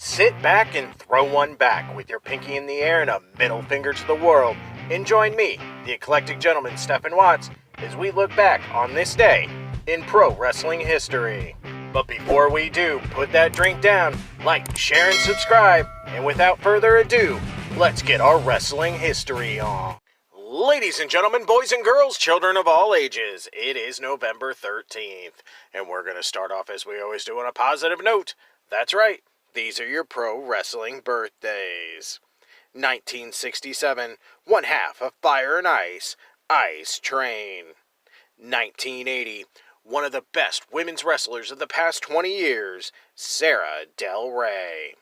Sit back and throw one back with your pinky in the air and a middle finger to the world, and join me, the eclectic gentleman Stephen Watts, as we look back on this day in pro wrestling history. But before we do, put that drink down, like, share, and subscribe, and without further ado, let's get our wrestling history on. Ladies and gentlemen, boys and girls, children of all ages, it is November 13th, and we're going to start off as we always do on a positive note. That's right, these are your pro wrestling birthdays. 1967, one half of Fire and Ice, Ice Train. 1980, one of the best women's wrestlers of the past 20 years, Sarah Del Rey.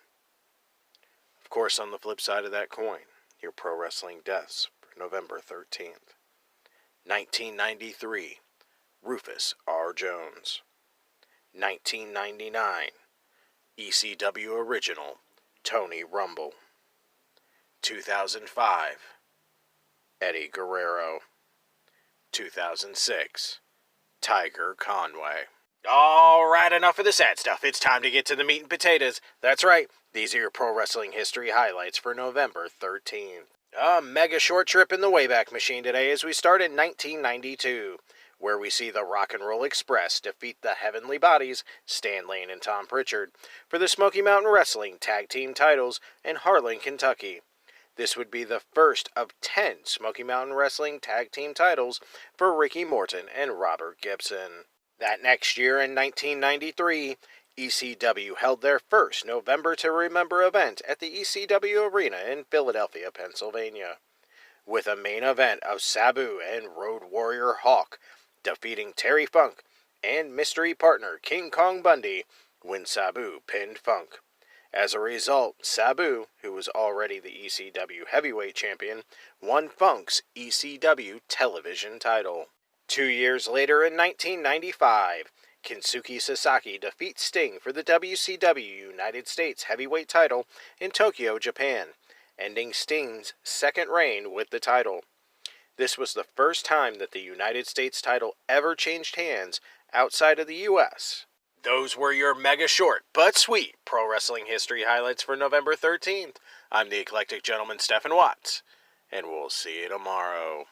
Of course, on the flip side of that coin, your pro wrestling deaths for November 13th. 1993, Rufus R. Jones. 1999, ECW original, Tony Rumble. 2005, Eddie Guerrero. 2006, Tiger Conway. Alright, enough of the sad stuff. It's time to get to the meat and potatoes. That's right, these are your pro wrestling history highlights for November 13th. A mega short trip in the Wayback Machine today as we start in 1992, where we see the Rock and Roll Express defeat the Heavenly Bodies, Stan Lane and Tom Pritchard, for the Smoky Mountain Wrestling Tag Team titles in Harlan, Kentucky. This would be the first of 10 Smoky Mountain Wrestling Tag Team titles for Ricky Morton and Robert Gibson. That next year in 1993, ECW held their first November to Remember event at the ECW Arena in Philadelphia, Pennsylvania, with a main event of Sabu and Road Warrior Hawk defeating Terry Funk and mystery partner King Kong Bundy when Sabu pinned Funk. As a result, Sabu, who was already the ECW heavyweight champion, won Funk's ECW television title. 2 years later in 1995, Kensuke Sasaki defeats Sting for the WCW United States heavyweight title in Tokyo, Japan, ending Sting's second reign with the title. This was the first time that the United States title ever changed hands outside of the U.S. Those were your mega short but sweet pro wrestling history highlights for November 13th. I'm the eclectic gentleman Stephen Watts, and we'll see you tomorrow.